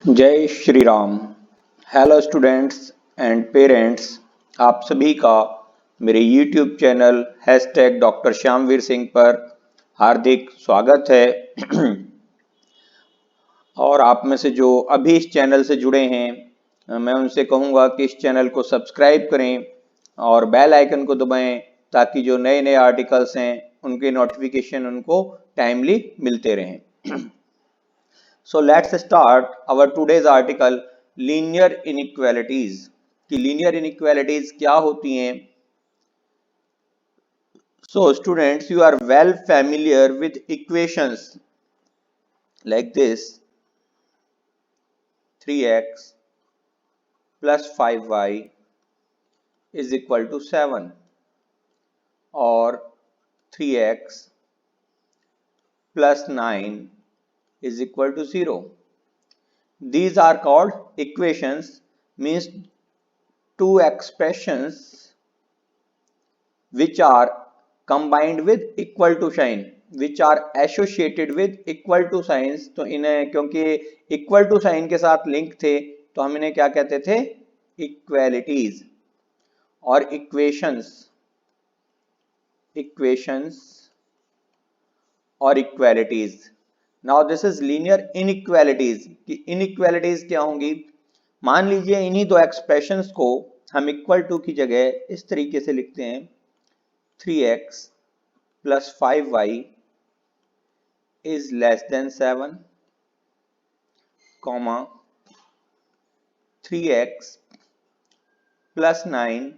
जय Shri Ram. Hello students and parents, आप सभी का मेरे YouTube channel doctor Shyamveer Singh पर हार्दिक स्वागत है। और आप में से जो अभी इस चैनल से जुड़े हैं, मैं उनसे कहूँगा कि इस चैनल को सब्सक्राइब करें और बेल आइकन को दबाएं ताकि जो नए नए आर्टिकल्स हैं उनके नोटिफिकेशन उनको टाइमली मिलते रहें। So let's start our today's article linear inequalities कि linear inequalities क्या होती हैं। So students, you are well familiar with equations like this: 3x plus 5y is equal to 7 or 3x plus 9 is equal to 0. These are called equations, means two expressions which are combined with equal to sign, which are associated with equal to signs। तो इन्हें क्योंकि equal to sign के साथ link थे तो हम इन्हें क्या कहते थे? इक्वेलिटीज और इक्वेशंस और equalities. Now this is linear inequalities. कि इनइक्वेलिटीज क्या होंगी? मान लीजिए इन्हीं दो एक्सप्रेशंस को हम इक्वल टू की जगह इस तरीके से लिखते हैं: 3x plus 5y is less than 7, comma 3x plus 9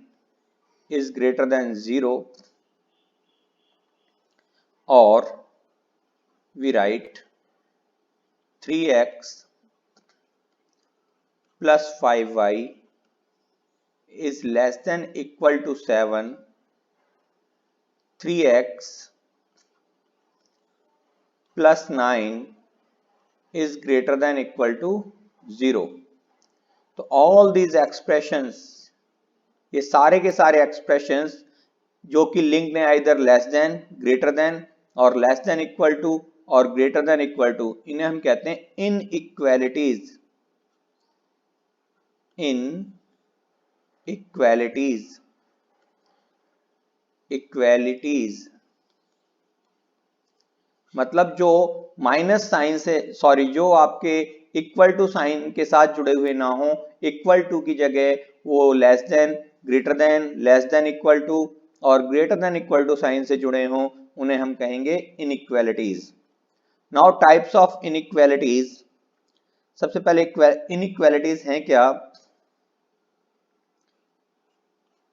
is greater than 0, or we write 3x plus 5y is less than equal to 7, 3x plus 9 is greater than equal to 0। तो all these expressions, ये सारे के सारे expressions जो कि link ने either less than, greater than और less than equal to और ग्रेटर देन इक्वल टू, इन्हें हम कहते हैं इनइक्वालिटीज। इक्वालिटीज मतलब जो माइनस साइन से, सॉरी, जो आपके इक्वल टू साइन के साथ जुड़े हुए ना हो, इक्वल टू की जगह वो less than, greater than, less than equal to और greater than equal to sign से जुड़े हों, उन्हें हम कहेंगे inequalities. Now types of inequalities. सबसे पहले इनइक्वालिटीज हैं क्या?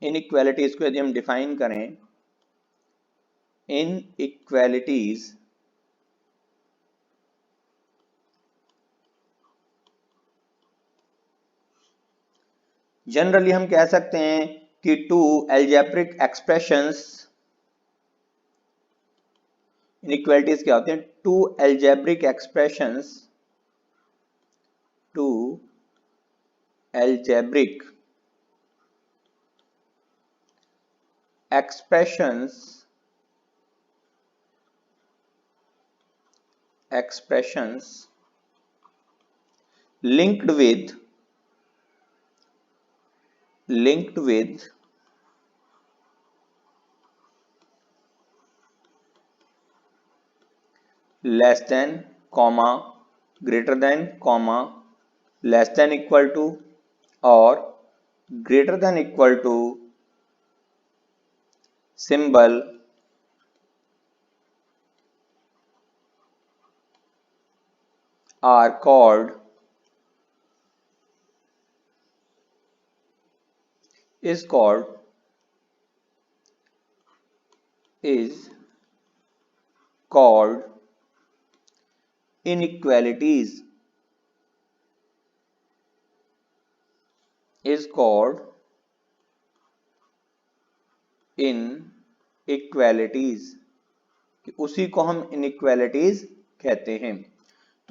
इनइक्वालिटीज को यदि हम डिफाइन करें, इनइक्वालिटीज जनरली हम कह सकते हैं कि टू एल्जेब्रिक एक्सप्रेशंस। इनइक्वालिटीज क्या होती हैं? Two algebraic expressions linked with less than, comma, greater than, comma, less than equal to or greater than equal to symbol are called inequalities, is called inequalities, कि उसी को हम inequalities कहते हैं।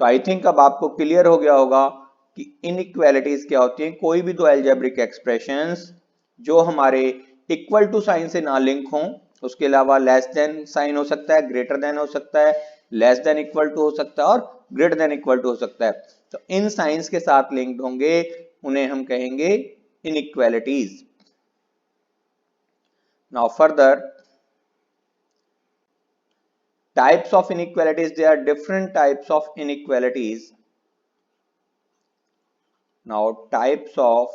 तो आई थिंक अब आपको क्लियर हो गया होगा कि इनइक्वालिटीज क्या होती हैं। कोई भी दो एल्जेब्रिक एक्सप्रेशंस जो हमारे इक्वल टू साइन से ना लिंक हों, उसके अलावा लेस देन साइन हो सकता है, ग्रेटर देन हो सकता है, लेस देन इक्वल टू हो सकता है और ग्रेटर देन इक्वल टू हो सकता है। तो इन साइंस के साथ लिंक्ड होंगे, उन्हें हम कहेंगे inequalities. Now further, types of inequalities, there are different types of inequalities. Now types of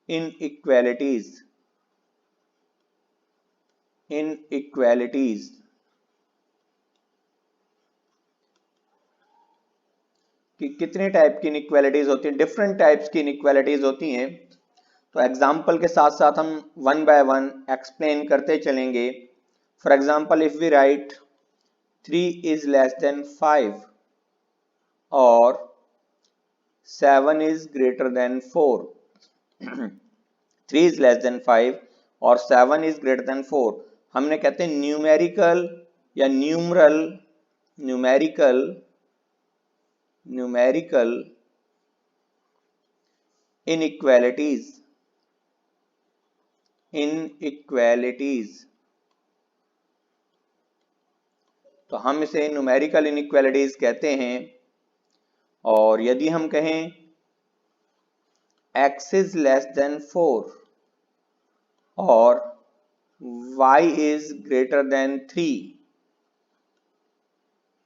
inequalities कि कितने टाइप की इनइक्वालिटीज होती हैं, डिफरेंट टाइप्स की इनइक्वालिटीज होती हैं। तो एग्जाम्पल के साथ साथ हम वन बाय वन एक्सप्लेन करते चलेंगे। For example, if we write 3 is less than 5 और 7 is greater than 4 3 is less than 5 और 7 is greater than 4, हमने कहते हैं न्यूमेरिकल या न्यूमेरिकल इनइक्वालिटीज। तो हम इसे न्यूमेरिकल इनइक्वालिटीज कहते हैं। और यदि हम कहें x is less than 4 और y is greater than 3,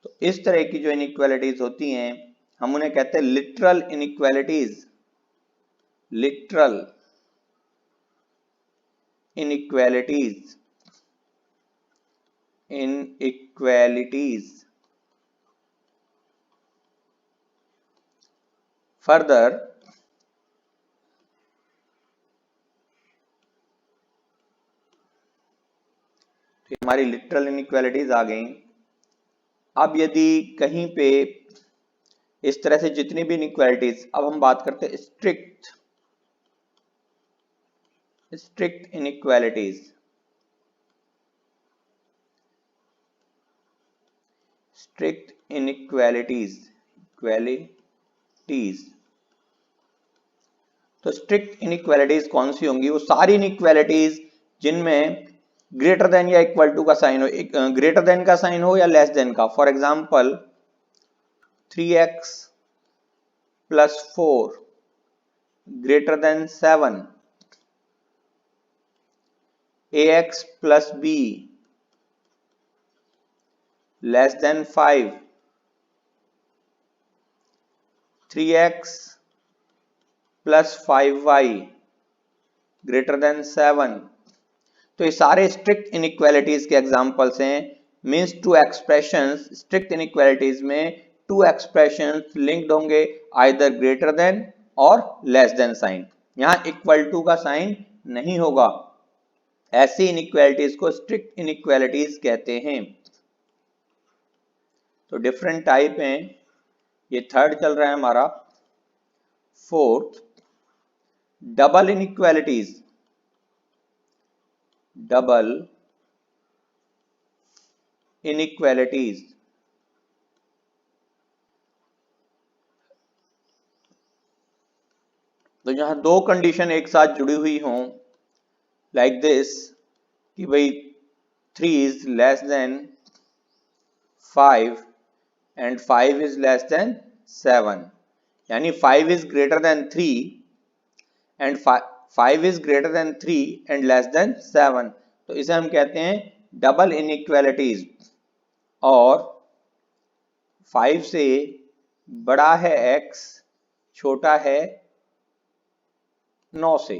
तो इस तरह की जो इनइक्वालिटीज होती हैं हम उन्हें कहते हैं लिटरल इनइक्वालिटीज। फर्दर, तो हमारी लिटरल इनइक्वालिटीज आ गई। अब यदि कहीं पे इस तरह से जितनी भी इनइक्वालिटीज, अब हम बात करते हैं स्ट्रिक्ट इनइक्वालिटीज। तो स्ट्रिक्ट इनइक्वालिटीज कौन सी होंगी? वो सारी इनइक्वालिटीज जिनमें ग्रेटर देन या इक्वल टू का साइन हो, ग्रेटर देन का साइन हो या लेस देन का। For example 3x plus 4 greater than 7, ax plus b less than 5, 3x plus 5y greater than 7। तो ये सारे स्ट्रिक्ट इनइक्वालिटीज के एग्जांपल्स हैं। Means two expressions, strict inequalities में टू एक्सप्रेशंस लिंक्ड होंगे आइदर ग्रेटर देन और less than sign. यहां equal to का साइन नहीं होगा। ऐसी इनइक्वालिटीज को स्ट्रिक्ट इनइक्वालिटीज कहते हैं। तो डिफरेंट टाइप हैं। ये थर्ड चल रहा है हमारा। Fourth, double inequalities. तो यहां दो कंडीशन एक साथ जुड़ी हुई हों, लाइक दिस, कि भाई 3 is less then 5 and 5 is less then 7, यानी 5 is greater then 3 and 5 is greater then 3 and less then 7। तो इसे हम कहते हैं डबल इनइक्वालिटीज। और 5 से बड़ा है x, छोटा है 9 से।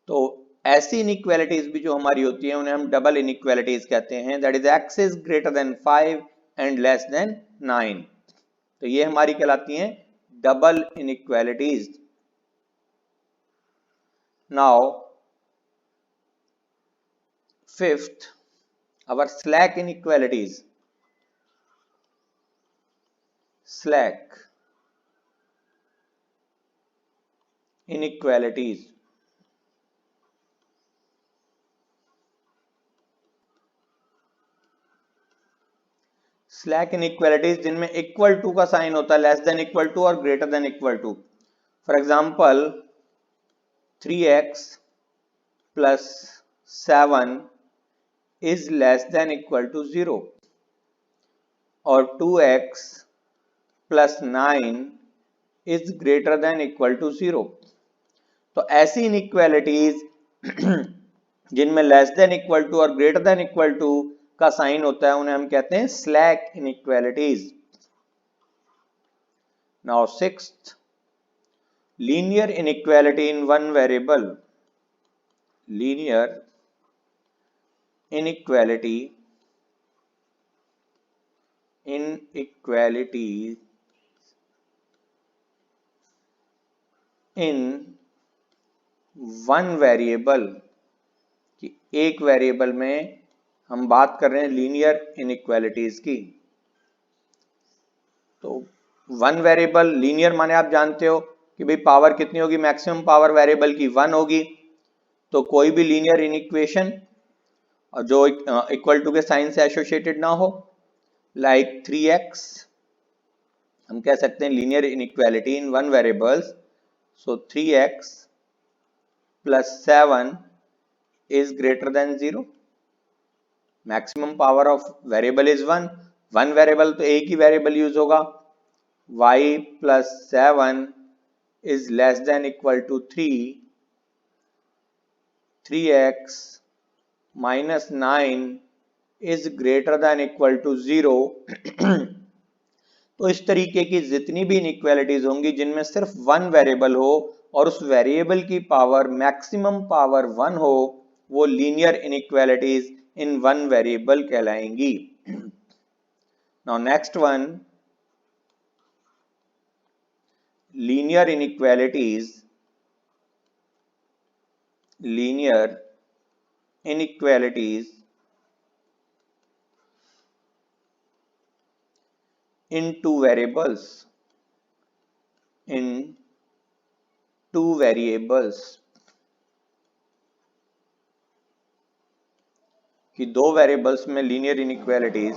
तो ऐसी इनइक्वालिटीज भी जो हमारी होती है उन्हें हम डबल इनइक्वालिटीज कहते हैं। That is x is greater than 5 and less than 9। तो ये हमारी कहलाती हैं double inequalities. Now fifth, our slack inequalities। Slack inequalities, slack inequalities जिनमें इक्वल टू का साइन होता है, लेस देन इक्वल टू और greater than equal to. For example 3x plus 7 is less than equal to 0। और 2x plus 9 is greater than equal to 0। तो ऐसी inequalities जिनमें less than equal to और greater than equal to का sign होता है उन्हें हम कहते हैं slack inequalities. Now sixth, linear inequality in one variable. Linear inequality in one variable कि एक वेरिएबल में हम बात कर रहे हैं लीनियर इनइक्वालिटीज की। तो वन वेरिएबल लीनियर माने आप जानते हो कि भाई पावर कितनी होगी, मैक्सिमम पावर वेरिएबल की 1 होगी। तो कोई भी लीनियर इनइक्वेशन जो इक्वल टू के साइन से एसोसिएटेड ना हो, लाइक 3x, हम कह सकते हैं linear inequality in one variables. So 3x plus 7 is greater than 0। Maximum power of variable is 1। One variable तो एक ही वेरिएबल यूज होगा। y plus 7 is less than equal to 3। 3x minus 9 is greater than equal to 0। तो इस तरीके की जितनी भी इनइक्वालिटीज होंगी जिनमें सिर्फ वन वेरिएबल हो और उस वेरिएबल की पावर मैक्सिमम पावर 1 हो, वो linear inequalities in one variable कहलाएंगी। Now next one, linear inequalities in two variables कि दो वेरिएबल्स में लीनियर इनइक्वालिटीज,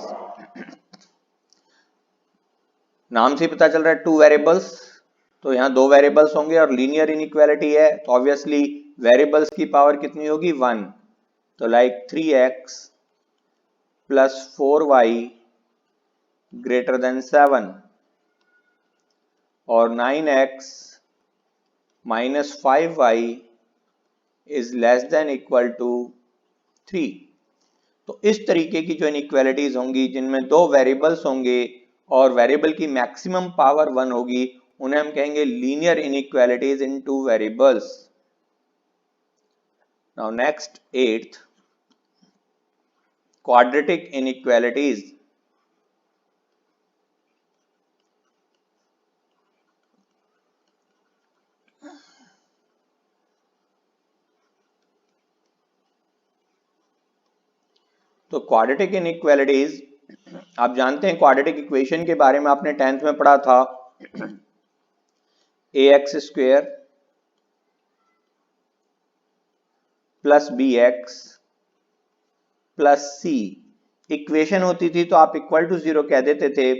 नाम से पता चल रहा है टू वेरिएबल्स, तो यहाँ दो वेरिएबल्स होंगे और लीनियर इनइक्वालिटी है तो ऑब्वियसली वेरिएबल्स की पावर कितनी होगी, 1। तो like 3x plus 4y greater than 7 और 9x minus 5y is less than equal to 3। तो इस तरीके की जो इनइक्वालिटीज होंगी जिनमें दो वेरिएबल्स होंगे और वेरिएबल की मैक्सिमम पावर 1 होगी, उन्हें हम कहेंगे लीनियर इनइक्वालिटीज इन two variables. Now next 8th, quadratic inequalities. तो क्वाड्रेटिक इनइक्वालिटीज, आप जानते हैं क्वाड्रेटिक इक्वेशन के बारे में आपने 10th में पढ़ा था। ax square plus bx plus c equation होती थी तो आप इक्वल टू 0 कह देते थे।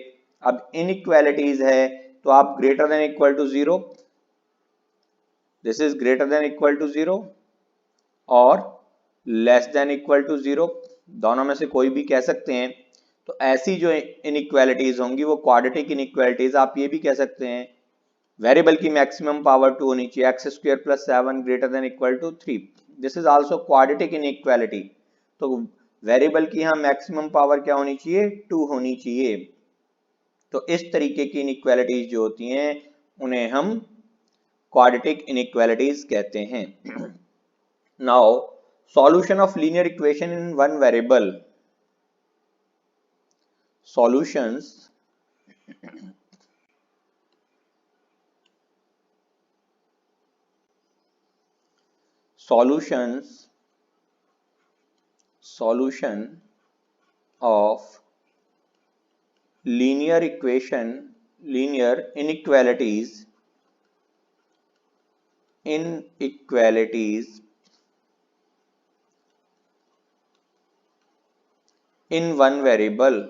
अब इनइक्वालिटीज है तो आप greater than equal to 0, this is greater than equal to 0 और लेस देन इक्वल टू 0, दोनों में से कोई भी कह सकते हैं। तो ऐसी जो इनइक्वालिटीज होंगी वो क्वाड्रेटिक इनइक्वालिटीज। आप ये भी कह सकते हैं वेरिएबल की मैक्सिमम पावर 2 होनी चाहिए, x square plus 7 greater than equal to 3, this is also quadratic inequality. तो वेरिएबल की यहाँ मैक्सिमम पावर क्या होनी चाहिए, 2 होनी चाहिए। तो इस तरीके की इनइक्वालिटीज जो होती हैं उन्हें हम क्वाड्रेटिक इनइक्वालिटीज कहते हैं। Now solution of linear equation in one variable. Solutions of linear inequalities in one variable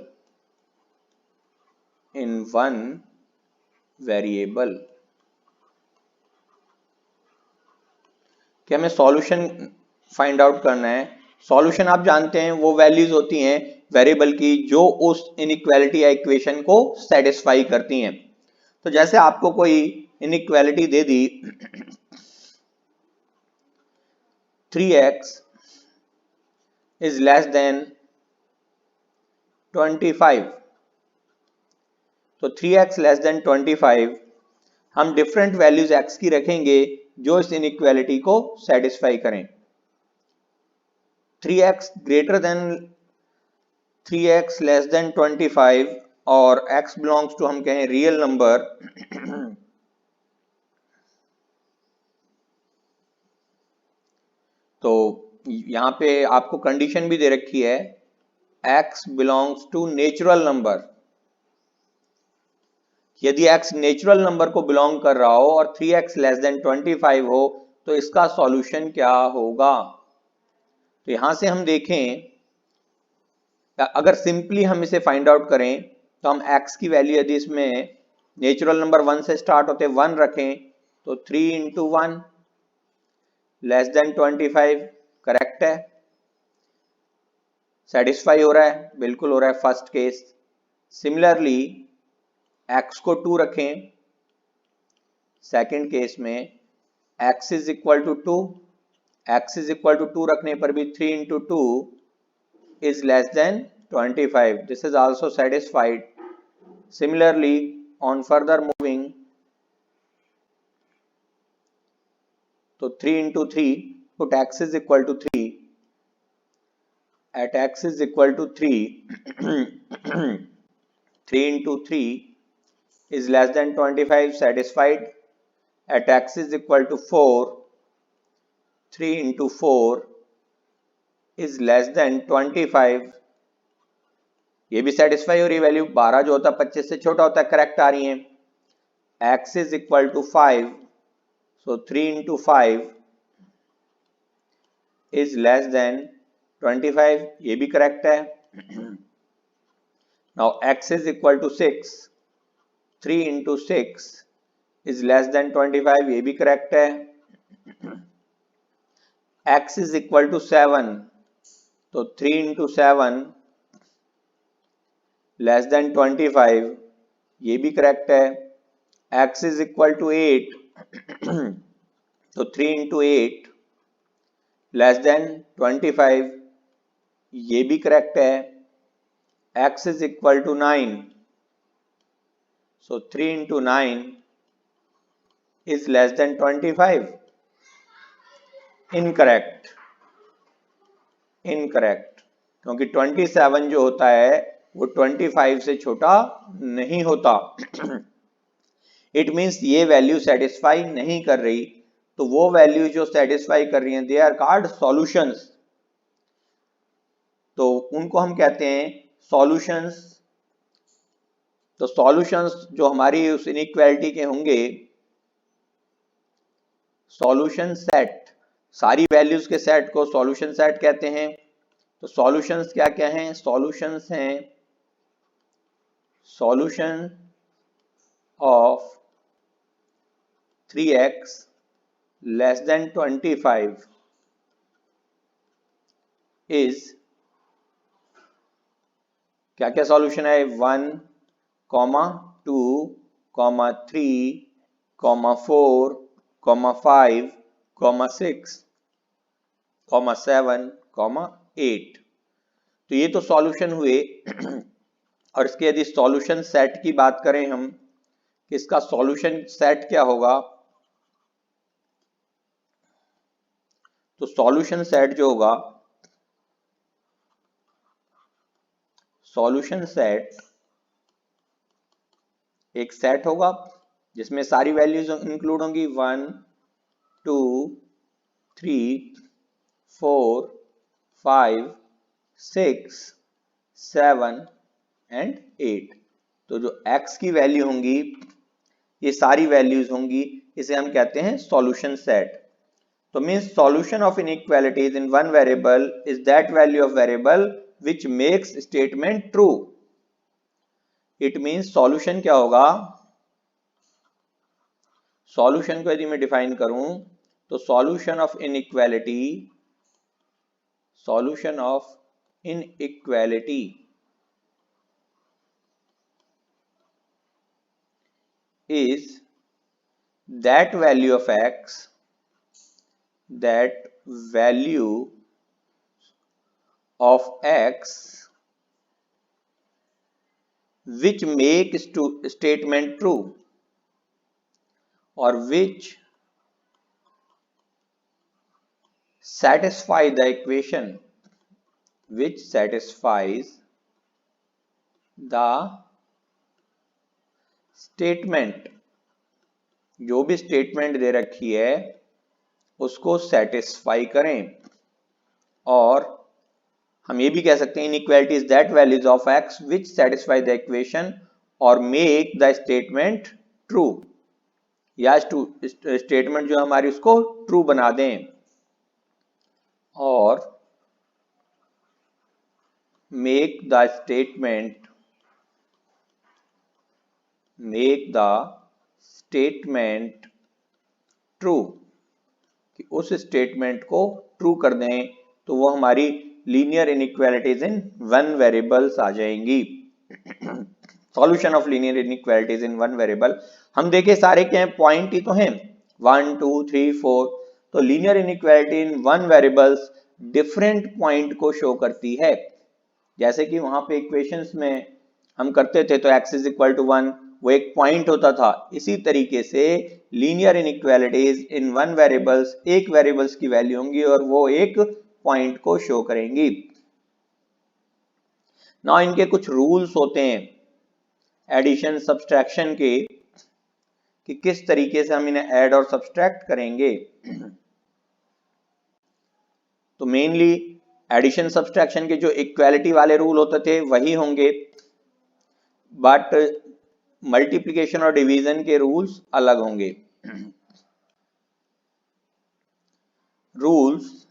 कि हमें सॉल्यूशन फाइंड आउट करना है। सॉल्यूशन आप जानते हैं वो वैल्यूज होती हैं वेरिएबल की जो उस इनइक्वालिटी या इक्वेशन को सेटिस्फाई करती हैं। तो जैसे आपको कोई inequality they the 3x is less than 25, तो 3x लेस देन 25 हम डिफरेंट वैल्यूज x की रखेंगे जो इस इनइक्वालिटी को सेटिस्फाई करें। 3x greater than 3x less than 25 और x बिलोंग्स टू हम कहें रियल नंबर तो यहां पे आपको कंडीशन भी दे रखी है x belongs to natural number. यदि x नेचुरल नंबर को बिलोंग कर रहा हो और 3x लेस देन 25 हो तो इसका सॉल्यूशन क्या होगा। तो यहां से हम देखें, अगर सिंपली हम इसे फाइंड आउट करें तो हम x की वैल्यू यदि इसमें नेचुरल नंबर 1 से स्टार्ट होते 1 रखें तो 3 इंटू 1 लेस देन 25 करेक्ट है, सेटिस्फाई हो रहा है, बिल्कुल हो रहा है फर्स्ट केस। सिमिलरली x को 2 रखें सेकंड केस में, x is equal to 2, x is equal to 2 रखने पर भी 3 into 2 is less than 25. This is also satisfied. Similarly, on further moving, so 3 into 3, put x is equal to 3. At x is equal to 3, 3 into 3 is less than 25, satisfied. At x is equal to 4, 3 into 4 is less than 25. ये भी satisfy हो रही है, value 12 जो होता है 25 से छोटा होता है, करेक्ट आ रही है। x is equal to 5, so 3 into 5 is less than 25, ये भी करेक्ट है। Now x is equal to 6, 3 into 6 is less than 25, ये भी करेक्ट है। x is equal to 7, तो 3 into 7 लेस देन 25, ये भी करेक्ट है। x इज इक्वल टू 8, तो 3 इंटू 8 लेस देन 25, ये भी करेक्ट है। x is equal to 9, so 3 into 9 is less than 25, incorrect, incorrect, क्योंकि 27 जो होता है वो 25 से छोटा नहीं होता। इट मीन्स ये वैल्यू सेटिस्फाई नहीं कर रही, तो वो वैल्यू जो सेटिस्फाई कर रही हैं दे आर कॉल्ड सॉल्यूशंस। तो उनको हम कहते हैं सॉल्यूशंस। तो सॉल्यूशंस जो हमारी उस इनइक्वालिटी के होंगे, सॉल्यूशन सेट, सारी वैल्यूज के सेट को सॉल्यूशन सेट कहते हैं। तो सॉल्यूशंस क्या क्या हैं? सॉल्यूशंस हैं solution of 3x less than 25 is, क्या क्या सॉल्यूशन है? 1, 2, 3, 4, 5, 6, 7, 8। तो ये तो सॉल्यूशन हुए। और इसके यदि सॉल्यूशन सेट की बात करें हम, इसका सॉल्यूशन सेट क्या होगा? तो सॉल्यूशन सेट जो होगा, सॉल्यूशन सेट एक सेट होगा जिसमें सारी वैल्यूज इंक्लूड होंगी, 1, 2, 3, 4, 5, 6, 7 एंड 8। तो जो x की वैल्यू होंगी, ये सारी वैल्यूज होंगी, इसे हम कहते हैं सॉल्यूशन सेट। तो means solution of inequalities in one variable is that value of variable which makes statement true. It means solution क्या होगा? सॉल्यूशन को यदि मैं डिफाइन करूं तो solution of inequality, solution of inequality is that value of x, that value of x which makes statement true, or which satisfy the equation, which satisfies the statement, जो भी statement दे रखी है उसको सेटिस्फाई करें। और हम ये भी कह सकते हैं inequality is that values of x which satisfy the equation और मेक द स्टेटमेंट ट्रू, या स्टेटमेंट जो हमारी उसको ट्रू बना दें। और make the statement ट्रू, कि उस स्टेटमेंट को ट्रू कर दें तो वो हमारी linear inequalities in one variables आ जाएंगी। Solution of linear inequalities in one variable. हम देखें सारे क्या हैं, पॉइंट ही तो हैं 1 2 3 4। तो linear inequality in one variables different point को शो करती है। जैसे कि वहां पे इक्वेशंस में हम करते थे तो x इज इक्वल टू 1, वो एक पॉइंट होता था। इसी तरीके से linear inequalities in one variables, एक वेरिएबल्स की वैल्यू होंगी और वो एक पॉइंट को शो करेंगी। ना इनके कुछ रूल्स होते हैं एडिशन सब्सट्रैक्शन के, कि किस तरीके से हम इन्हें ऐड और सब्सट्रैक्ट करेंगे। तो मेनली एडिशन सब्सट्रैक्शन के जो इक्वालिटी वाले रूल होते थे वही होंगे, बट मल्टीप्लिकेशन और डिवीजन के रूल्स अलग होंगे। रूल्स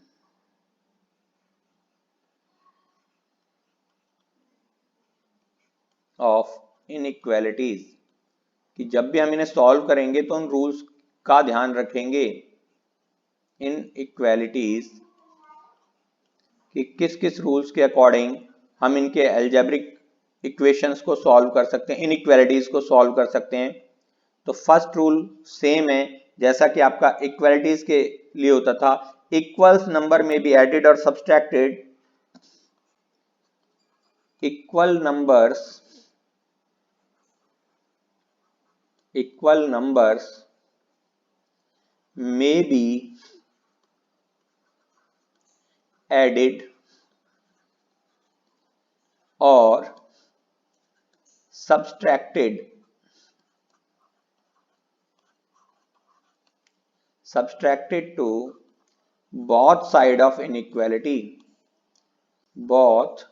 ऑफ इनइक्वालिटीज, कि जब भी हम इन्हें सॉल्व करेंगे तो उन रूल्स का ध्यान रखेंगे। इनइक्वालिटीज कि किस किस रूल्स के अकॉर्डिंग हम इनके अलजेब्रिक इक्वेशंस को सॉल्व कर सकते हैं, इनइक्वालिटीज को सॉल्व कर सकते हैं। तो फर्स्ट रूल सेम है जैसा कि आपका इक्वालिटीज के लिए होता था, इक्वल्स नंबर में बी एडेड और subtracted. Equal numbers may be added or subtracted to both side of inequality, both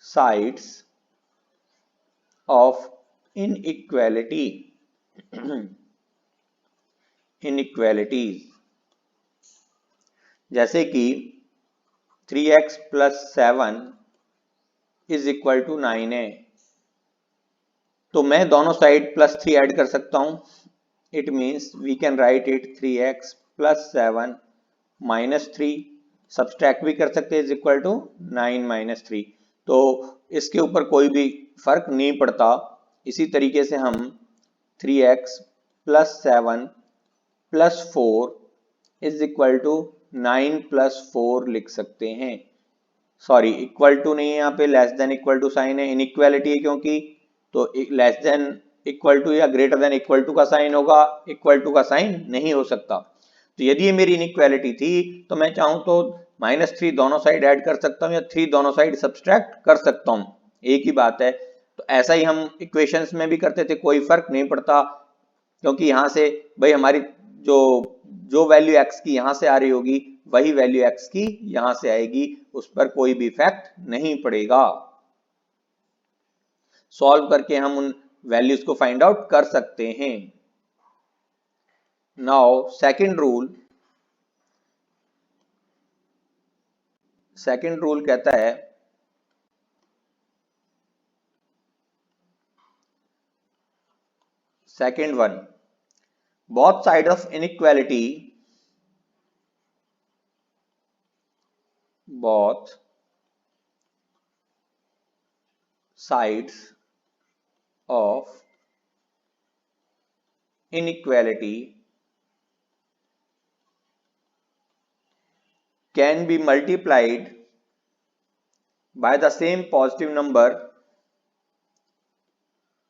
sides of inequality inequalities। जैसे कि 3x + 7 इज इक्वल टू 9 है, तो मैं दोनों साइड +3 ऐड कर सकता हूं। It means we can write it 3x + 7 - 3, subtract भी कर सकते हैं, इज इक्वल टू 9 - 3। तो इसके ऊपर कोई भी फर्क नहीं पड़ता। इसी तरीके से हम 3x + 7 + 4 इज इक्वल टू 9 + 4 लिख सकते हैं। सॉरी, इक्वल टू नहीं है, यहाँ पे less than equal to sign है, इनइक्वालिटी है क्योंकि, तो लेस देन इक्वल टू या ग्रेटर देन इक्वल टू का साइन होगा, इक्वल टू का साइन नहीं हो सकता। तो यदि ये मेरी इनइक्वालिटी थी तो मैं चाहूं तो -3 दोनों साइड ऐड कर सकता हूं या 3 दोनों साइड सब्सट्रैक्ट कर सकता हूं, एक ही बात है। तो ऐसा ही हम इक्वेशंस में भी करते थे, कोई फर्क नहीं पड़ता, क्योंकि यहां से भाई हमारी जो जो वैल्यू x की यहां से आ रही होगी वही वैल्यू x की यहां से आएगी, उस पर कोई भी इफेक्ट नहीं पड़ेगा। सॉल्व करके हम उन वैल्यूज को फाइंड आउट कर सकते हैं। नाउ सेकंड रूल कहता है second one, both sides of inequality, both sides of inequality can be multiplied by the same positive number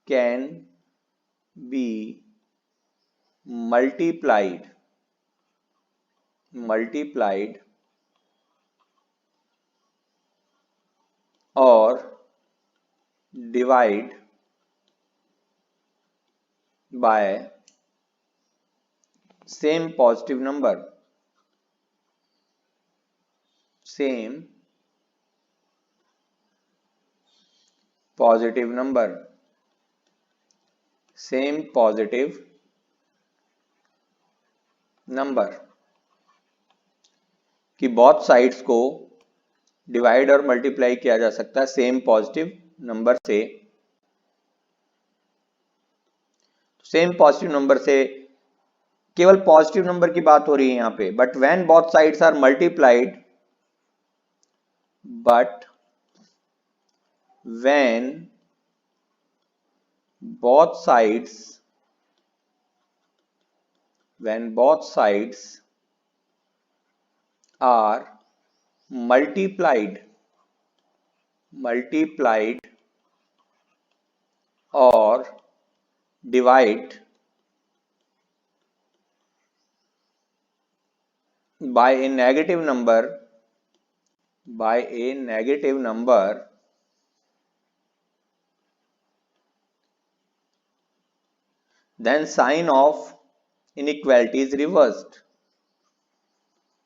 can be multiplied or divide by same positive number कि both sides को divide और multiply किया जा सकता है same positive number से। Same positive number से केवल पॉजिटिव नंबर की बात हो रही है यहां पे, but when both sides are multiplied when both sides are multiplied or divide by a negative number then sign of inequality is reversed.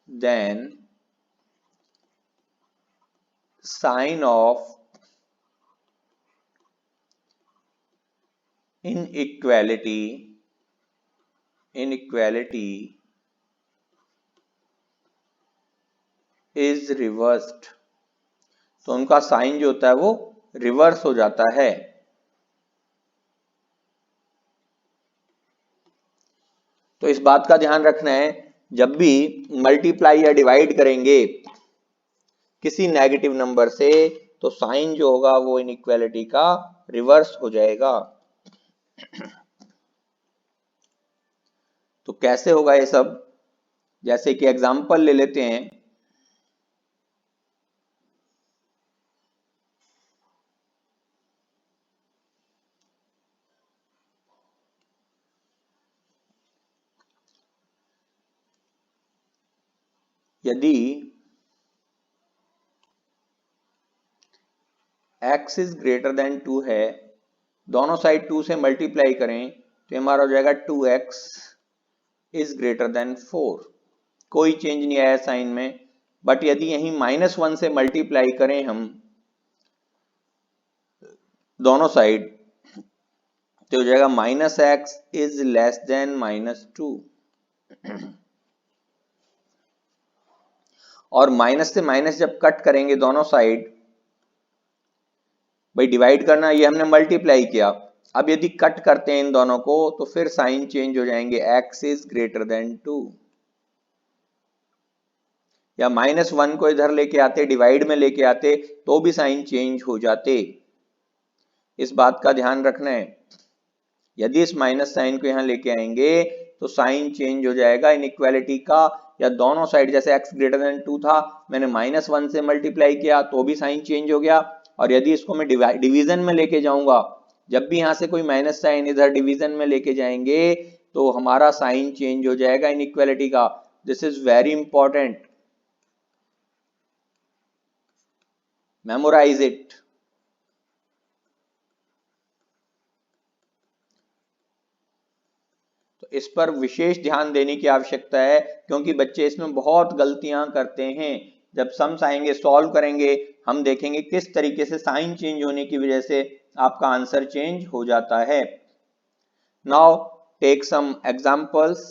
Then sign of inequality is reversed. तो उनका sign जो होता है वो रिवर्स हो जाता है। तो इस बात का ध्यान रखना है, जब भी मल्टीप्लाई या डिवाइड करेंगे किसी नेगेटिव नंबर से तो साइन जो होगा वो इनइक्वालिटी का रिवर्स हो जाएगा। तो कैसे होगा ये सब, जैसे कि एग्जांपल ले लेते हैं। यदि x इज ग्रेटर देन 2 है, दोनों साइड 2 से मल्टीप्लाई करें तो हमारा हो जाएगा 2x इज ग्रेटर देन 4। कोई चेंज नहीं आया साइन में, बट यदि यहीं -1 से मल्टीप्लाई करें हम दोनों साइड तो हो जाएगा -x इज लेस देन -2। और माइनस से माइनस जब कट करेंगे दोनों साइड, भाई डिवाइड करना ये हमने मल्टीप्लाई किया, अब यदि कट करते हैं इन दोनों को तो फिर साइन चेंज हो जाएंगे, x इज ग्रेटर देन 2। या -1 को इधर लेके आते, डिवाइड में लेके आते तो भी साइन चेंज हो जाते। इस बात का ध्यान रखना है, यदि इस माइनस साइन को यहां लेके आएंगे तो साइन चेंज हो जाएगा इनइक्वालिटी का। या दोनों साइड जैसे x ग्रेटर देन 2 था, मैंने -1 से मल्टीप्लाई किया तो भी साइन चेंज हो गया। और यदि इसको मैं डिवीजन में लेके जाऊंगा, जब भी यहां से कोई माइनस साइन इधर डिवीजन में लेके जाएंगे तो हमारा साइन चेंज हो जाएगा इनइक्वालिटी का। This is very important, memorize it. तो इस पर विशेष ध्यान देने की आवश्यकता है, क्योंकि बच्चे इसमें बहुत गलतियां करते हैं। जब सम्स आएंगे, सॉल्व करेंगे, हम देखेंगे किस तरीके से साइन चेंज होने की वजह से आपका आंसर चेंज हो जाता है। Now take some examples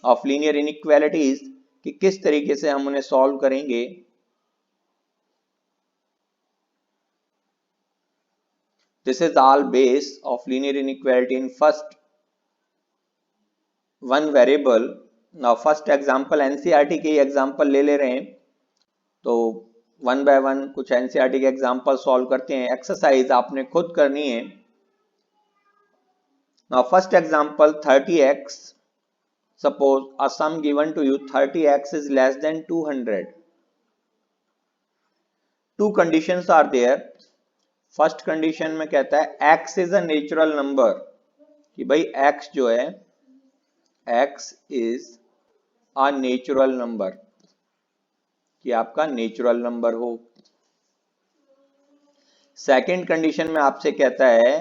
of linear inequalities कि किस तरीके से हम उन्हें सॉल्व करेंगे। This is all base of linear inequality in first one variable. Now first example NCERT के एग्जांपल ले रहे हैं, तो वन बाय वन कुछ एनसीईआरटी के एग्जांपल सॉल्व करते हैं। एक्सरसाइज आपने खुद करनी है। Now first example 30x. Suppose a sum given to you 30x is less than 200. Two conditions are there. First condition में कहता है x is a natural number, कि भाई x जो है x is a natural number, कि आपका natural number हो। सेकंड कंडीशन में आपसे कहता है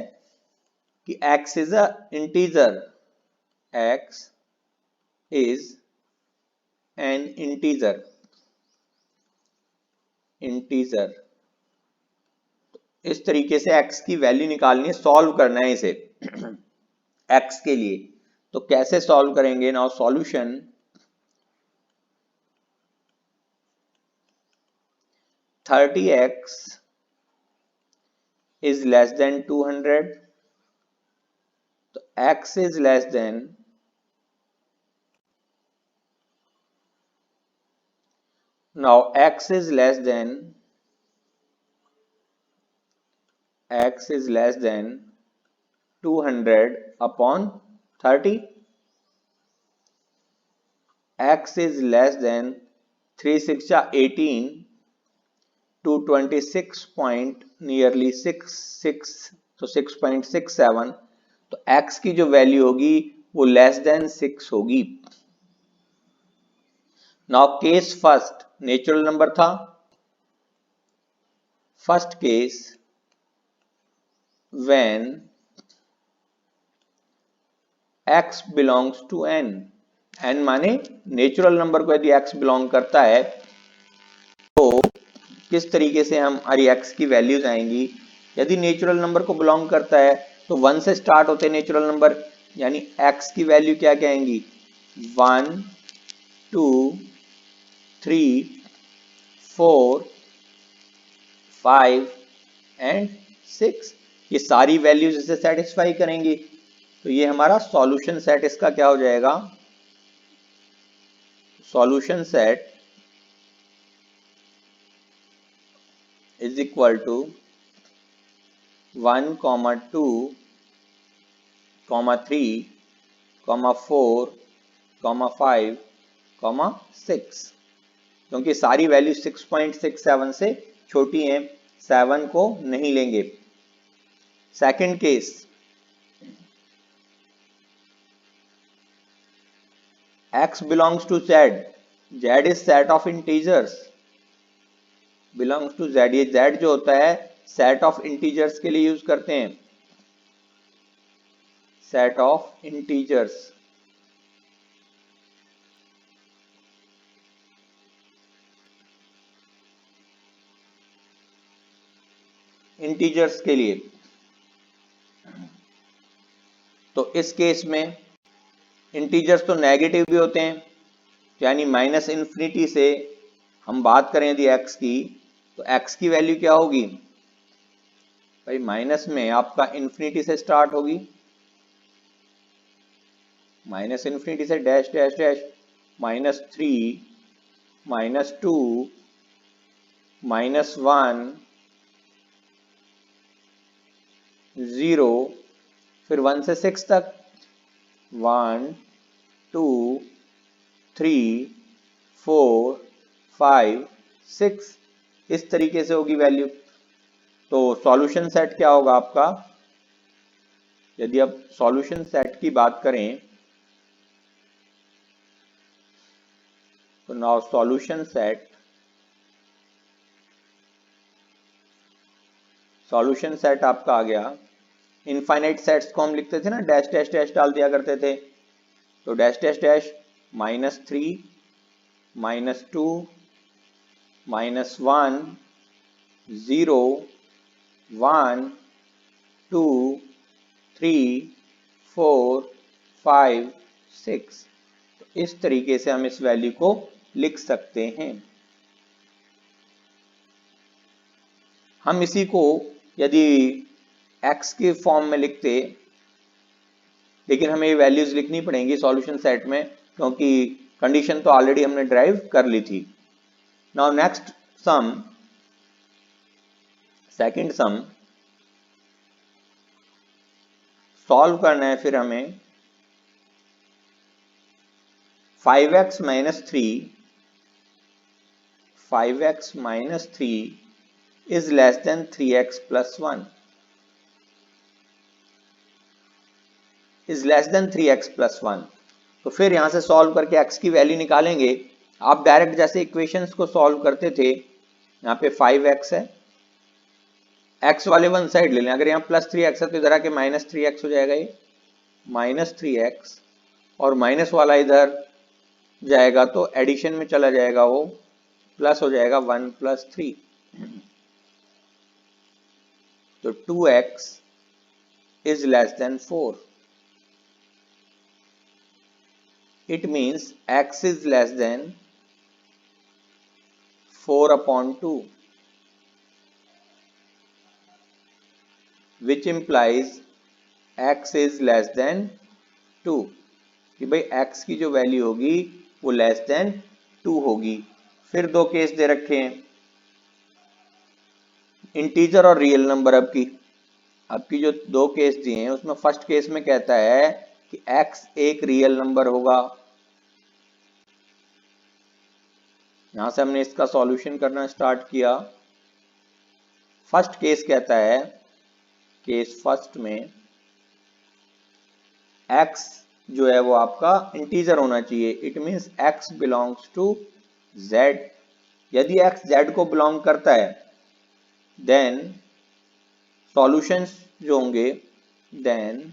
कि x is a integer, x is an integer, integer. इस तरीके से x की वैल्यू निकालनी है, सॉल्व करना है इसे x के लिए। तो कैसे सॉल्व करेंगे? Now solution 30x is less than 200, तो x is less than, now x is less than 200 upon 30, x is less than 3 6 18 to 26 point nearly 66, तो 6.67, तो x की जो वैल्यू होगी वो लेस देन 6 होगी। Now case first natural number था, first case when x belongs to n, n माने natural number को यदि x बिलोंग करता है तो किस तरीके से हमारी x की वैल्यूज आएंगी। यदि नेचुरल नंबर को बिलोंग करता है तो 1 से स्टार्ट होते हैं नेचुरल नंबर, यानी x की वैल्यू क्या क्या आएंगी? 1 2 3 4 5 एंड 6, ये सारी वैल्यूज इसे सेटिस्फाई करेंगी। तो ये हमारा सॉल्यूशन सेट इसका क्या हो जाएगा? Solution set is equal to 1, 2, 3, 4, 5, 6, क्योंकि सारी वैल्यू 6.67 से छोटी हैं, 7 को नहीं लेंगे। Second case x belongs to z, z is set of integers, belongs to z, ये z जो होता है set of integers के लिए यूज करते हैं, set of integers। इंटीजर्स के लिए, तो इस केस में इंटीजर्स तो नेगेटिव भी होते हैं, यानी माइनस इन्फिनिटी से हम बात करें यदि x की, तो x की वैल्यू क्या होगी भाई? माइनस में आपका इन्फिनिटी से स्टार्ट होगी, माइनस इन्फिनिटी से डैश डैश डैश, -3, -2, -1, 0, फिर 1 से 6 तक 1 2 3 4 5 6, इस तरीके से होगी वैल्यू। तो सॉल्यूशन सेट क्या होगा आपका? यदि आप सॉल्यूशन सेट की बात करें तो नाउ सॉल्यूशन सेट आपका आ गया। इनफाइनाइट सेट्स को हम लिखते थे ना, डैश डैश डैश डाल दिया करते थे, तो डैश डैश डैश -3, -2, -1, 0, 1 2 3 4 5 6, तो इस तरीके से हम इस वैल्यू को लिख सकते हैं। हम इसी को यदि x के फॉर्म में लिखते, लेकिन हमें ये वैल्यूज लिखनी पड़ेंगी सॉल्यूशन सेट में, क्योंकि कंडीशन तो ऑलरेडी हमने ड्राइव कर ली थी। नाउ नेक्स्ट सम, सेकंड सम, सॉल्व करना है फिर हमें 5x minus 3 is less then 3x plus 1 is less then 3x plus 1। तो फिर यहां से सॉल्व करके x की वैल्यू निकालेंगे। आप डायरेक्ट जैसे इक्वेशंस को सॉल्व करते थे, यहाँ पे 5x है, x वाले वन साइड ले लें। अगर यहाँ प्लस 3x है तो इधर आके माइनस 3x हो जाएगा, ये माइनस 3x, और माइनस वाला इधर जाएगा तो एडिशन में चला जाएगा, वो प्लस हो जाएगा 1 प्लस 3। तो 2x is less then 4। It means x is less than 4 upon 2, which implies x is less than 2, कि भाई x की जो वैल्यू होगी वो लेस देन 2 होगी। फिर दो केस दे रखे हैं, इंटीजर और रियल नंबर। आपकी जो दो केस दिए हैं उसमें फर्स्ट केस में कहता है कि x एक रियल नंबर होगा। यहां से हमने इसका सॉल्यूशन करना स्टार्ट किया। फर्स्ट केस कहता है, केस फर्स्ट में x जो है वो आपका इंटीजर होना चाहिए। It means x belongs to z। यदि x z को बिलोंग करता है देन सॉल्यूशंस जो होंगे, then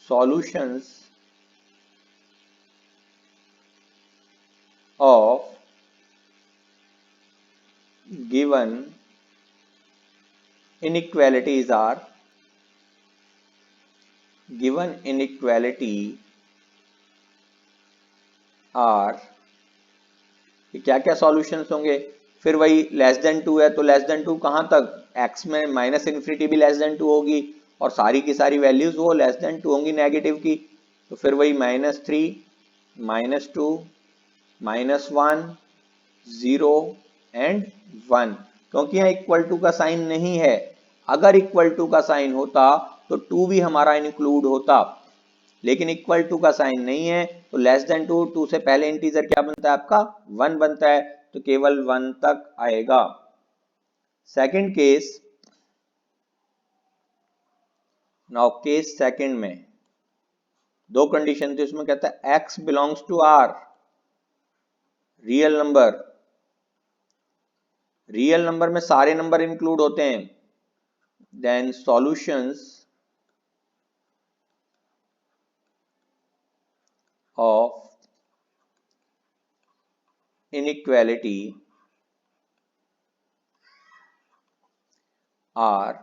solutions of given inequalities are, given inequality are, क्या क्या सॉल्यूशंस होंगे। फिर वही लेस देन 2 है तो लेस देन 2 कहां तक, x में माइनस इन्फिनिटी भी लेस देन 2 होगी और सारी की सारी वैल्यूज वो लेस देन 2 होंगी नेगेटिव की। तो फिर वही -3, -2, -1, 0 एंड 1। क्योंकि यहाँ इक्वल टू का साइन नहीं है, अगर इक्वल टू का साइन होता तो 2 भी हमारा इंक्लूड होता, लेकिन इक्वल टू का साइन नहीं है तो लेस देन 2, 2 से पहले इंटीजर क्या बनता है आपका 1 बनता है, तो केवल 1 तक आएगा। Second case, now case second में दो कंडीशन थी, उसमें कहता है x belongs to r, real number. Real number में सारे नंबर इंक्लूड होते हैं। Then solutions of inequality are.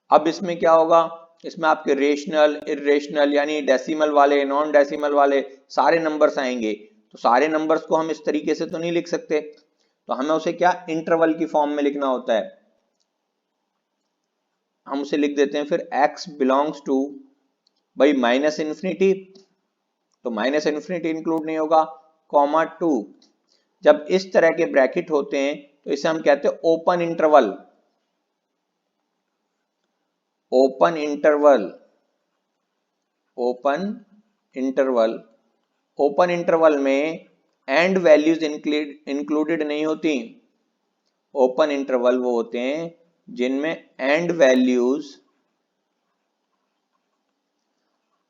अब इसमें क्या होगा, इसमें आपके रेशनल, इरेशनल यानी डेसिमल वाले, नॉन डेसिमल वाले सारे नंबर्स आएंगे। तो सारे नंबर्स को हम इस तरीके से तो नहीं लिख सकते, तो हमें उसे क्या इंटरवल की फॉर्म में लिखना होता है। हम उसे लिख देते हैं फिर x बिलोंग्स टू, भाई माइनस इन्फिनिटी, तो माइनस इन्फिनिटी इंक्लूड नहीं होगा, कॉमा 2। जब इस तरह के ब्रैकेट होते हैं तो इसे हम कहते हैं open interval. Open interval, open interval, open interval में एंड वैल्यूज इंक्लूडेड नहीं होती। ओपन इंटरवल वो होते हैं जिनमें end values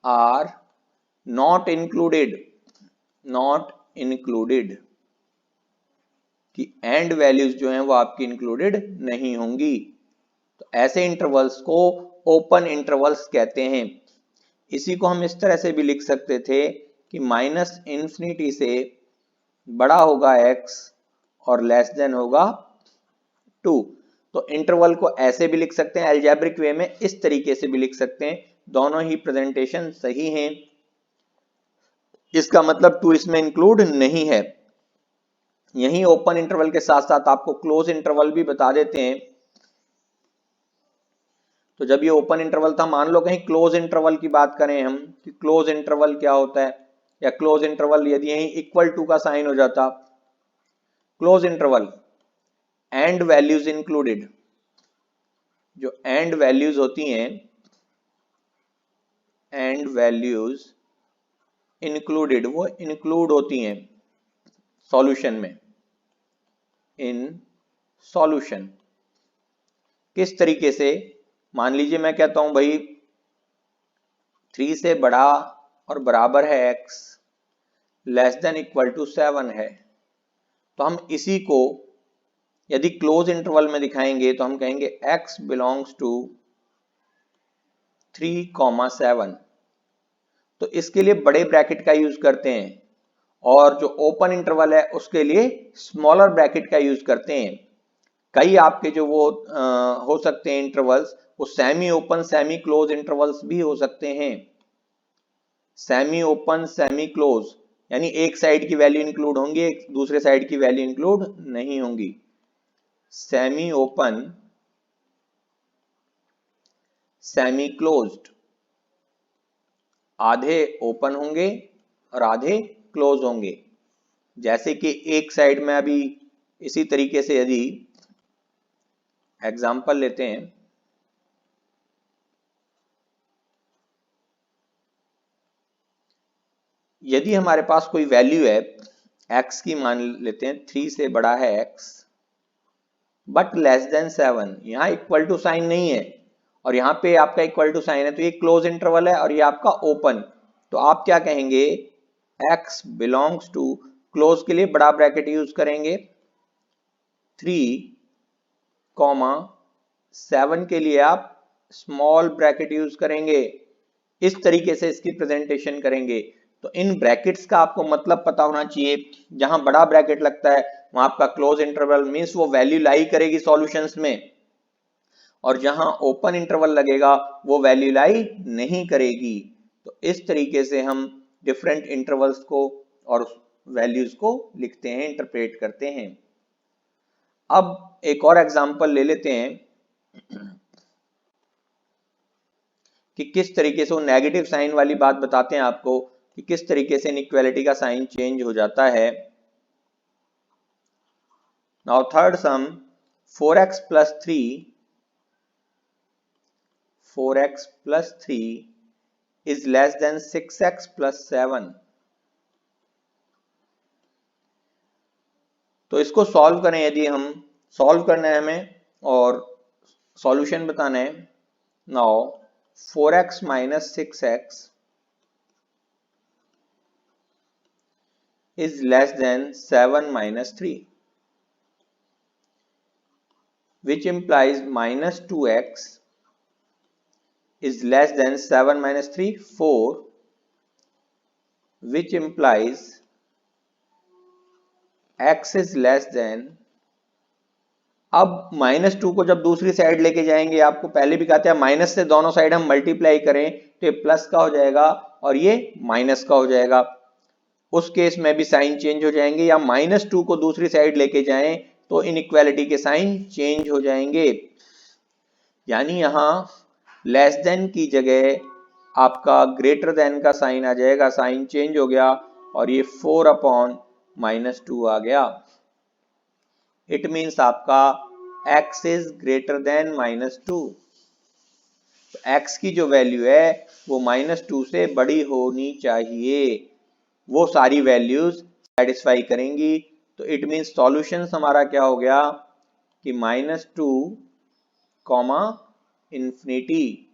are not included, not included, कि एंड वैल्यूज जो हैं वो आपकी इंक्लूडेड नहीं होंगी। तो ऐसे इंटरवल्स को ओपन इंटरवल्स कहते हैं। इसी को हम इस तरह से भी लिख सकते थे कि माइनस इन्फिनिटी से बड़ा होगा x और लेस देन होगा 2। तो इंटरवल को ऐसे भी लिख सकते हैं, अलजेब्रिक वे में इस तरीके से भी लिख सकते हैं। दोनों ही प्रेजेंटेशन सही हैं। इसका मतलब 2 इसमें इंक्लूड नहीं है। यही ओपन इंटरवल के साथ साथ आपको क्लोज इंटरवल भी बता देते हैं। तो जब ये ओपन इंटरवल था, मान लो कहीं क्लोज इंटरवल की बात करें हम कि क्लोज इंटरवल क्या होता है, या क्लोज इंटरवल यदि यहीं इक्वल टू का साइन हो जाता, close interval and values included, जो एंड वैल्यूज होती हैं एंड वैल्यूज इंक्लूडेड, वो इंक्लूड होती हैं सॉल्यूशन में, इन सॉल्यूशन। किस तरीके से? मान लीजिए मैं कहता हूं भाई 3 से बड़ा और बराबर है x, less than equal to 7 है, तो हम इसी को यदि क्लोज इंटरवल में दिखाएंगे तो हम कहेंगे x बिलोंग्स टू 3,7। तो इसके लिए बड़े ब्रैकेट का यूज करते हैं, और जो ओपन इंटरवल है उसके लिए स्मॉलर ब्रैकेट का यूज करते हैं। कई आपके जो वो हो सकते हैं इंटरवल्स, वो semi open semi close intervals भी हो सकते हैं। सेमी ओपन सेमी क्लोज यानी एक साइड की वैल्यू इंक्लूड होंगी, एक दूसरे साइड की वैल्यू इंक्लूड नहीं होंगी। सेमी ओपन सेमी क्लोज्ड, आधे ओपन होंगे और आधे क्लोज होंगे। जैसे कि एक साइड में अभी इसी तरीके से यदि एग्जांपल लेते हैं, यदि हमारे पास कोई वैल्यू है x की, मान लेते हैं 3 से बड़ा है x बट लेस देन 7, यहां इक्वल टू साइन नहीं है और यहां पे आपका इक्वल टू साइन है, तो ये क्लोज इंटरवल है और ये आपका ओपन। तो आप क्या कहेंगे? x बिलोंग्स टू, क्लोज के लिए बड़ा ब्रैकेट यूज करेंगे, 3,7 के लिए आप स्मॉल ब्रैकेट यूज करेंगे। इस तरीके से इसकी प्रेजेंटेशन करेंगे। तो इन ब्रैकेट्स का आपको मतलब पता होना चाहिए। जहां बड़ा ब्रैकेट लगता है वहां आपका क्लोज इंटरवल मींस वो वैल्यू लाई करेगी सॉल्यूशंस में, और जहां ओपन इंटरवल लगेगा वो वैल्यू लाई नहीं करेगी। तो इस तरीके से हम डिफरेंट इंटरवल्स को और वैल्यूज को लिखते हैं, इंटरप्रेट करते हैं। अब एक और एग्जांपल ले लेते हैं कि किस तरीके से वो नेगेटिव साइन वाली बात बताते हैं आपको कि किस तरीके से इनइक्वालिटी का साइन चेंज हो जाता है। Now third some, 4x plus 3 is less than 6x plus 7। तो इसको सॉल्व करें, यदि हम सॉल्व करना है हमें और सॉल्यूशन बताना है। Now 4x minus 6x is less than 7 minus 3, which implies minus 2x is less than 7 minus 3, 4, which implies x is less than। अब -2 को जब दूसरी साइड लेके जाएंगे, आपको पहले भी कहते हैं माइनस से दोनों साइड हम मल्टीप्लाई करें तो ये प्लस का हो जाएगा और ये माइनस का हो जाएगा। उस केस में भी साइन चेंज हो जाएंगे, या -2 को दूसरी साइड लेके जाएं तो इनइक्वालिटी के साइन चेंज हो जाएंगे। यानी यहां लेस देन की जगह आपका ग्रेटर देन का साइन आ जाएगा, साइन चेंज हो गया और ये 4/-2 आ गया। इट मीन्स आपका x इज ग्रेटर देन -2। तो x की जो वैल्यू है वो -2 से बड़ी होनी चाहिए, वो सारी वैल्यूज सेटिस्फाई करेंगी। तो इट मीन्स सॉल्यूशन हमारा क्या हो गया कि -2, इंफिनिटी,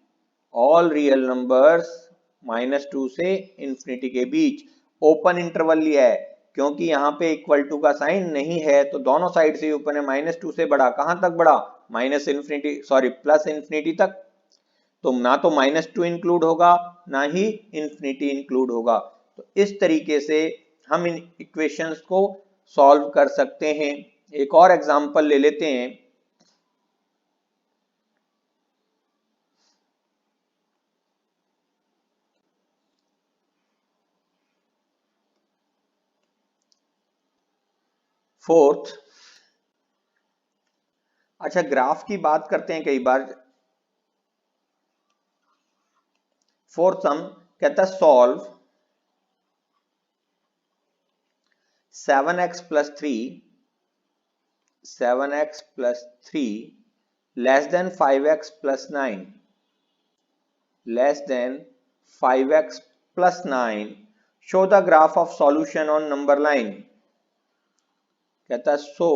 ऑल रियल नंबर्स -2 से इंफिनिटी के बीच। ओपन इंटरवल लिया है क्योंकि यहाँ पे इक्वल टू का साइन नहीं है, तो दोनों साइड से ओपन है, -2 से बड़ा, कहां तक बड़ा? प्लस इंफिनिटी तक। तो ना तो -2 इंक्लूड होगा ना ही इंफिनिटी इंक्लूड होगा। तो इस तरीके से हम इन इक्वेशंस को सॉल्व कर सकते हैं। एक और एग्जांपल ले लेते हैं। फोर्थ, अच्छा ग्राफ की बात करते हैं कई बार। फोर्थ सम कहता है solve 7x plus 3 less than 5x plus 9 less than 5x plus 9, show the graph of solution on number line। कहता है show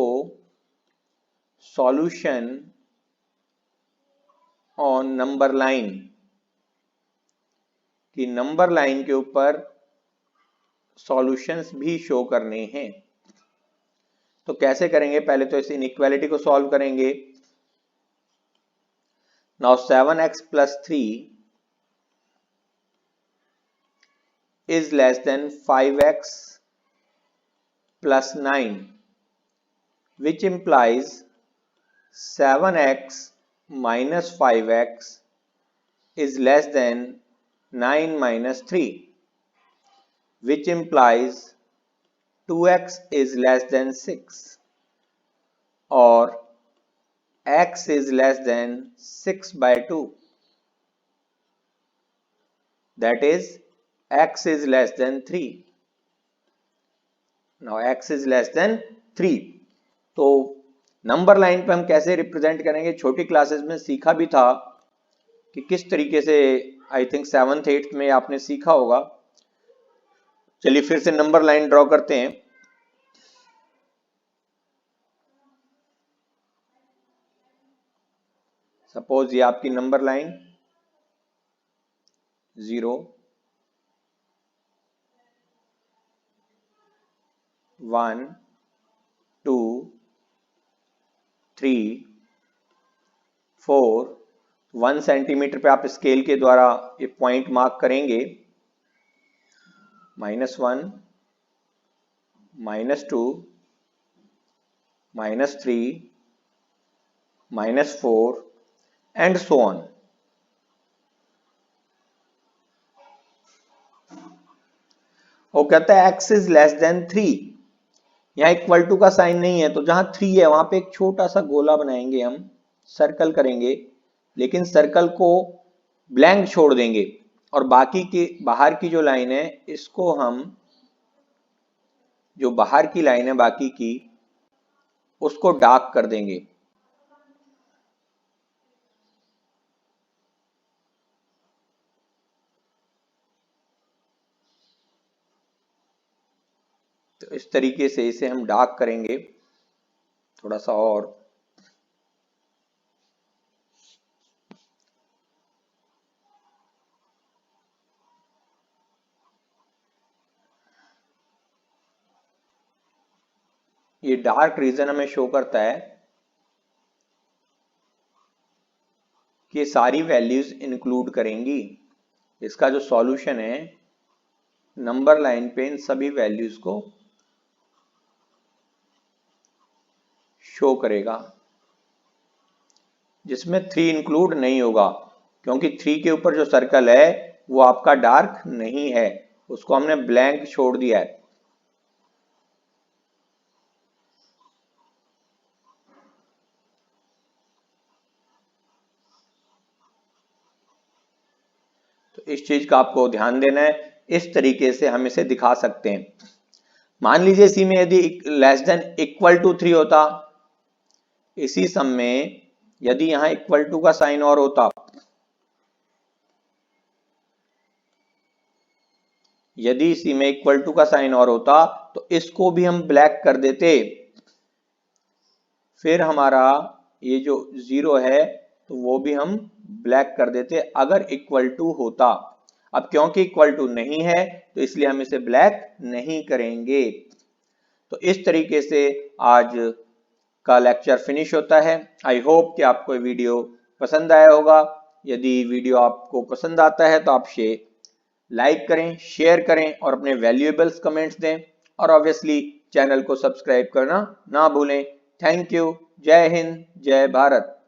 solution on number line, कि नंबर लाइन के ऊपर सॉल्यूशंस भी शो करने हैं। तो कैसे करेंगे, पहले तो इस इनइक्वालिटी को सॉल्व करेंगे। Now 7x plus 3 is less than 5x plus 9, which implies 7x minus 5x is less than 9 minus 3, which implies 2x is less than 6, or x is less than 6 by 2, that is x is less than 3. Now x is less than 3. तो number line पे हम कैसे represent करेंगे, छोटी classes में सीखा भी था कि किस तरीके से, आई थिंक 7th 8th में आपने सीखा होगा। चलिए फिर से नंबर लाइन ड्रॉ करते हैं। सपोज ये आपकी नंबर लाइन 0 1 2 3 4, 1 सेंटीमीटर पे आप स्केल के द्वारा ये पॉइंट मार्क करेंगे। -1 -2 -3 -4 एंड सो ऑन। वो कहता है x इज लेस देन 3, यहाँ इक्वल टू का साइन नहीं है, तो जहां 3 है वहां पे एक छोटा सा गोला बनाएंगे, हम सर्कल करेंगे, लेकिन सर्कल को ब्लैंक छोड़ देंगे और बाकी के बाहर की जो लाइन है इसको हम, जो बाहर की लाइन है बाकी की, उसको डार्क कर देंगे। तो इस तरीके से इसे हम डार्क करेंगे थोड़ा सा और। ये डार्क रीजन हमें शो करता है कि सारी वैल्यूज इंक्लूड करेंगी। इसका जो सॉल्यूशन है नंबर लाइन पे इन सभी वैल्यूज को शो करेगा, जिसमें 3 इंक्लूड नहीं होगा, क्योंकि 3 के ऊपर जो सर्कल है वो आपका डार्क नहीं है, उसको हमने ब्लैंक छोड़ दिया है। तो इस चीज का आपको ध्यान देना है, इस तरीके से हम इसे दिखा सकते हैं। मान लीजिए इसी में यदि लेस देन इक्वल टू 3 होता, इसी सम में यदि यहां इक्वल टू का साइन और होता, यदि इसी में इक्वल टू का साइन और होता तो इसको भी हम ब्लैक कर देते, फिर हमारा ये जो 0 है तो वो भी हम ब्लैक कर देते अगर इक्वल टू होता। अब क्योंकि इक्वल टू नहीं है तो इसलिए हम इसे ब्लैक नहीं करेंगे। तो इस तरीके से आज का लेक्चर फिनिश होता है। आई होप कि आपको ये वीडियो पसंद आया होगा। यदि वीडियो आपको पसंद आता है तो आप इसे लाइक करें, शेयर करें और अपने वैल्यूएबल्स कमेंट्स दें, और ऑब्वियसली चैनल को सब्सक्राइब करना ना भूलें। Thank you. जय हिंद, जय भारत।